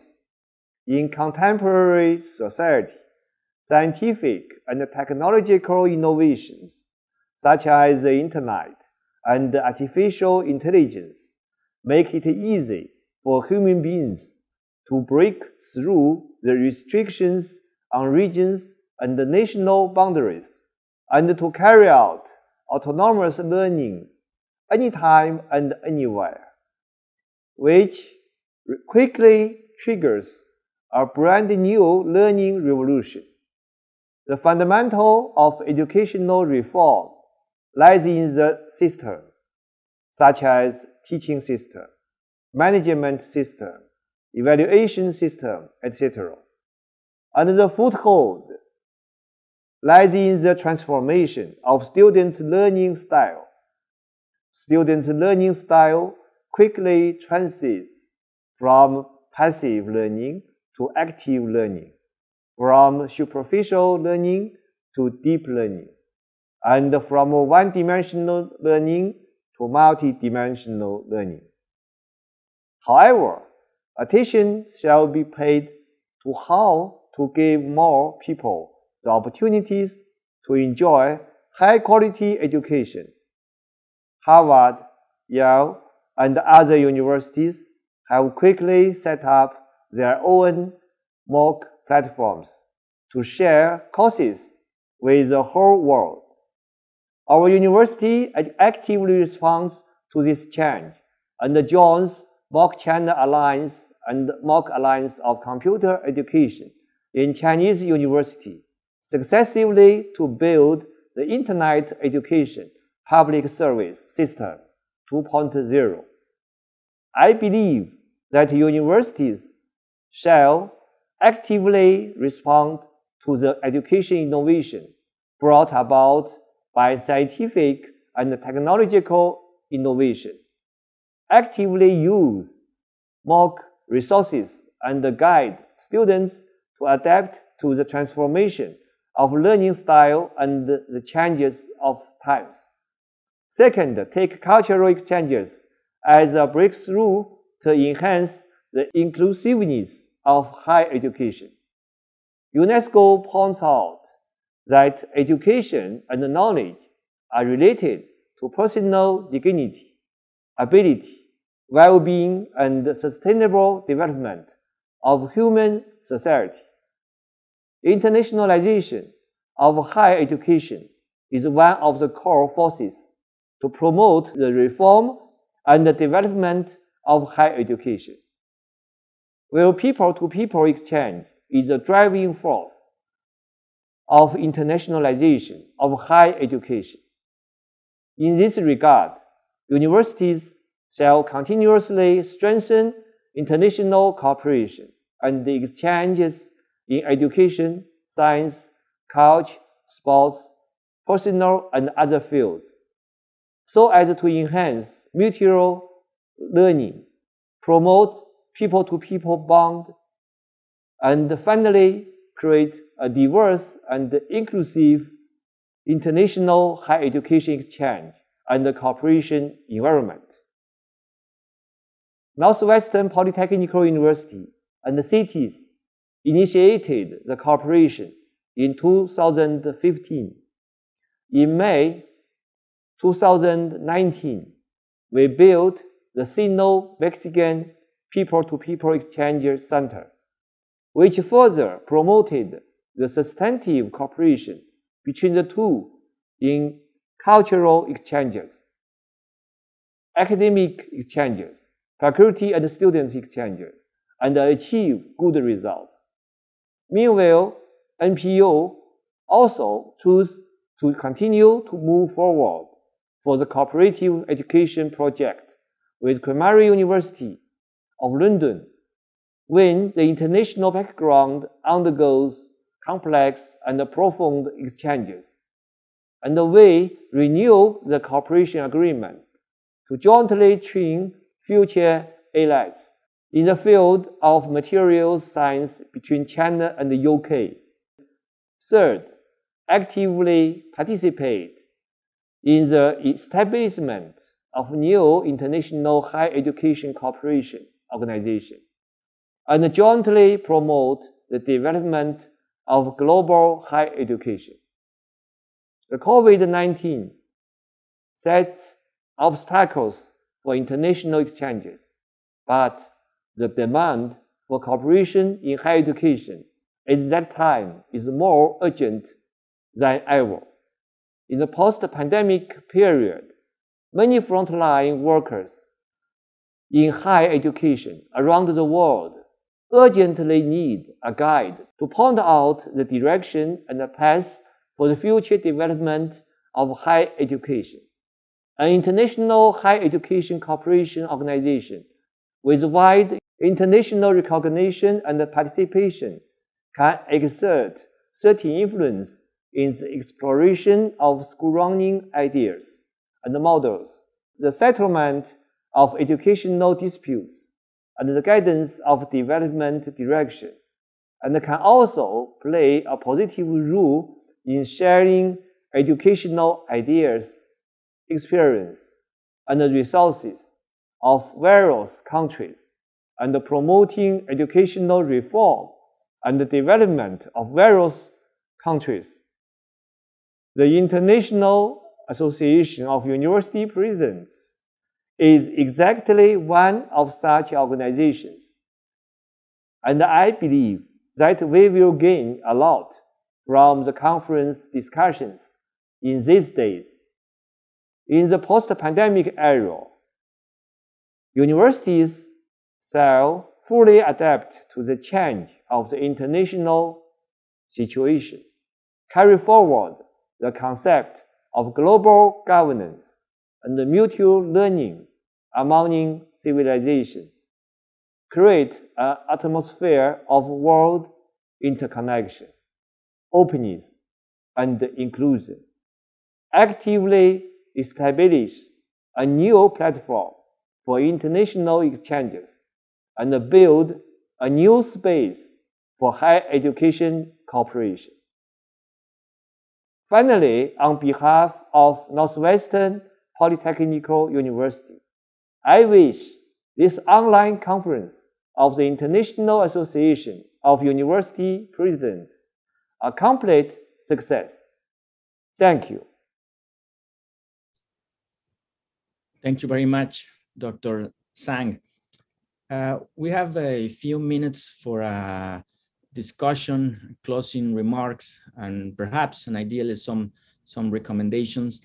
In contemporary society, scientific and technological innovations, such as the Internet and artificial intelligence, make it easy for human beings to break through the restrictions on regions and national boundaries, and to carry out autonomous learning anytime and anywhere, which quickly triggers a brand new learning revolution. The fundamental of educational reform lies in the system, such as teaching system, management system, evaluation system, etc. And the foothold lies in the transformation of students' learning style. Students' learning style quickly transits from passive learning to active learning, from superficial learning to deep learning, and from one-dimensional learning to multi-dimensional learning. However, attention shall be paid to how to give more people the opportunities to enjoy high-quality education. Harvard, Yale, and other universities have quickly set up their own MOOC platforms to share courses with the whole world. Our university actively responds to this change and joins MOOC China Alliance and MOOC Alliance of Computer Education in Chinese University, successively to build the Internet Education Public Service System 2.0. I believe that universities shall actively respond to the education innovation brought about by scientific and technological innovation, actively use MOOC resources and guide students to adapt to the transformation of learning style and the changes of times. Second, take cultural exchanges as a breakthrough to enhance the inclusiveness of higher education. UNESCO points out that education and knowledge are related to personal dignity, ability, well-being, and sustainable development of human society. Internationalization of higher education is one of the core forces to promote the reform and the development of higher education, where people-to-people exchange is the driving force of internationalization of higher education. In this regard, universities shall continuously strengthen international cooperation and the exchanges in education, science, culture, sports, personal, and other fields, so as to enhance mutual learning, promote people-to-people bond, and finally create a diverse and inclusive international higher education exchange and cooperation environment. Northwestern Polytechnical University and the cities initiated the cooperation in 2015. In May 2019, we built the Sino-Mexican People-to-People Exchange Center, which further promoted the substantive cooperation between the two in cultural exchanges, academic exchanges, faculty and student exchanges, and achieved good results. Meanwhile, NPU also chose to continue to move forward for the cooperative education project with Queen Mary University of London, when the international background undergoes complex and profound exchanges, and we renew the cooperation agreement to jointly train future elites in the field of materials science between China and the UK. Third, actively participate in the establishment of new international higher education cooperation organization, and jointly promote the development of global higher education. The COVID-19 sets obstacles for international exchanges, but the demand for cooperation in higher education at that time is more urgent than ever. In the post-pandemic period, many frontline workers in higher education around the world urgently need a guide to point out the direction and the path for the future development of higher education. An international higher education cooperation organization with wide international recognition and participation can exert certain influence in the exploration of school-running ideas and models, the settlement of educational disputes, and the guidance of development direction, and can also play a positive role in sharing educational ideas, experience, and resources of various countries, and promoting educational reform and the development of various countries. The International Association of University Presidents is exactly one of such organizations, and I believe that we will gain a lot from the conference discussions in these days. In the post-pandemic era, universities shall fully adapt to the change of the international situation, carry forward the concept of global governance and mutual learning among civilizations, create an atmosphere of world interconnection, openness, and inclusion, actively establish a new platform for international exchanges, and build a new space for higher education cooperation. Finally, on behalf of Northwestern Polytechnical University, I wish this online conference of the International Association of University Presidents a complete success. Thank you. Thank you very much, Dr. Zhang. We have a few minutes for a discussion, closing remarks, and perhaps, and ideally, some recommendations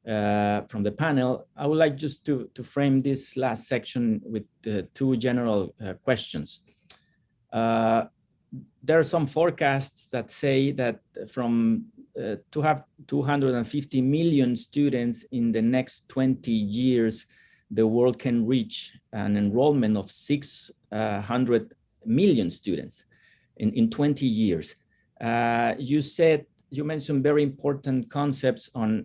from the panel. I would like just to frame this last section with two general questions. There are some forecasts that say that from to have 250 million students in the next 20 years, the world can reach an enrollment of 600 million students in 20 years. You said you mentioned very important concepts on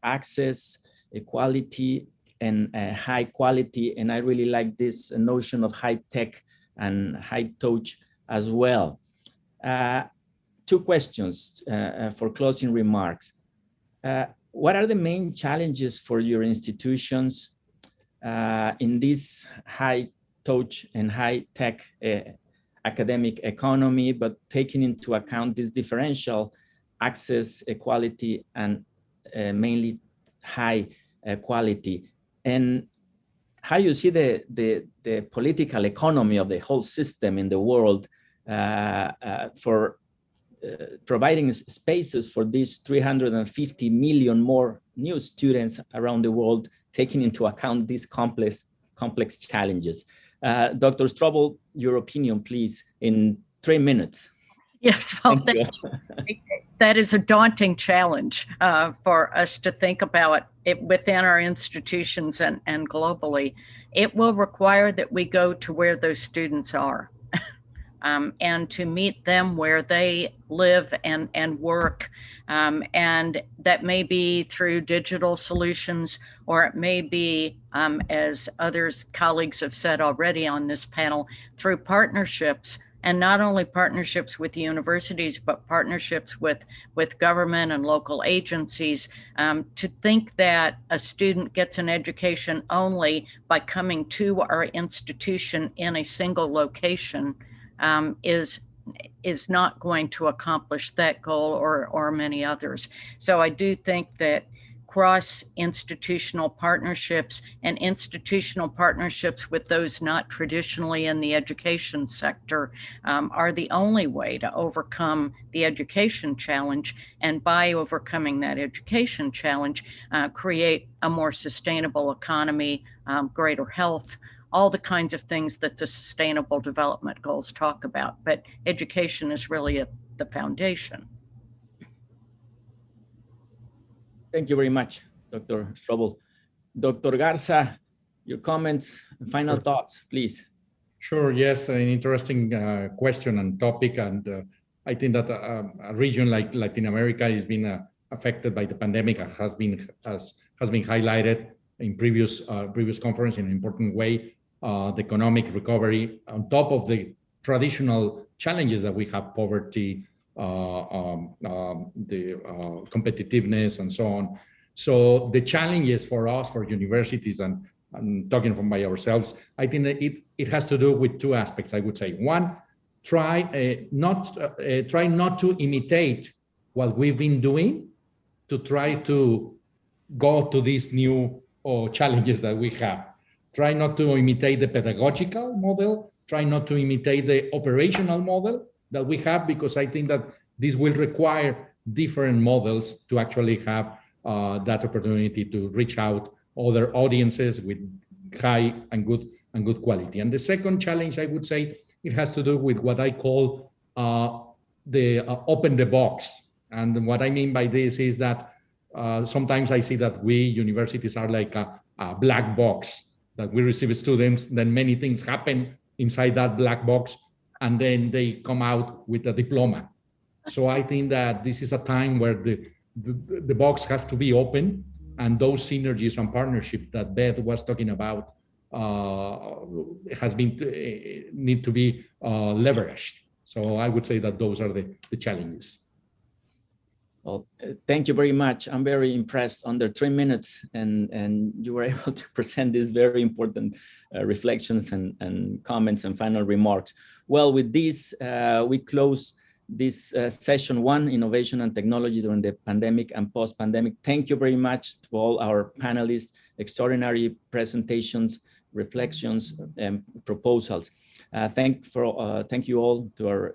access, equality, and high quality. And I really like this notion of high tech and high touch as well. Two questions for closing remarks. What are the main challenges for your institutions in this high touch and high tech academic economy, but taking into account this differential access, equality, and mainly high quality? And how you see the political economy of the whole system in the world for providing spaces for these 350 million more new students around the world, taking into account these complex challenges. Dr. Strobel, your opinion, please, in 3 minutes. Yes, well, that is a daunting challenge for us to think about it within our institutions and globally. It will require that we go to where those students are and to meet them where they live and work. And that may be through digital solutions, or it may be, as others colleagues have said already on this panel, through partnerships. And not only partnerships with universities, but partnerships with government and local agencies. To think that a student gets an education only by coming to our institution in a single location is not going to accomplish that goal or many others. So I do think that cross-institutional partnerships and institutional partnerships with those not traditionally in the education sector are the only way to overcome the education challenge, and by overcoming that education challenge, create a more sustainable economy, greater health, all the kinds of things that the Sustainable Development Goals talk about. But education is really the foundation. Thank you very much, Dr. Strobel. Dr. Garza, your comments and final thoughts, please. Sure, yes, an interesting question and topic. And I think that a region like Latin America has been affected by the pandemic, has been highlighted in previous conference in an important way. The economic recovery on top of the traditional challenges that we have, poverty, the competitiveness and so on. So the challenges for us, for universities, and talking from by ourselves, I think that it has to do with two aspects, I would say. One, try not to imitate what we've been doing, to try to go to these new challenges that we have. Try not to imitate the pedagogical model, try not to imitate the operational model that we have, because I think that this will require different models to actually have that opportunity to reach out other audiences with high and good quality. And the second challenge, I would say, it has to do with what I call the open the box. And what I mean by this is that sometimes I see that we universities are like a black box, that we receive students, then many things happen inside that black box, and then they come out with a diploma. So I think that this is a time where the box has to be open, and those synergies and partnerships that Beth was talking about need to be leveraged. So I would say that those are the challenges. Well, thank you very much. I'm very impressed. Under 3 minutes, and you were able to present these very important reflections and comments and final remarks. Well, with this, we close this session 1, Innovation and Technology during the Pandemic and Post-Pandemic. Thank you very much to all our panelists, extraordinary presentations, reflections, and proposals. Thank you all to our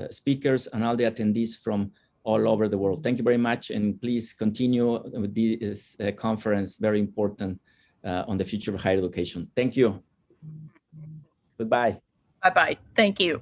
speakers and all the attendees from all over the world. Thank you very much, and please continue with this conference, very important on the future of higher education. Thank you. Goodbye. Bye-bye. Thank you.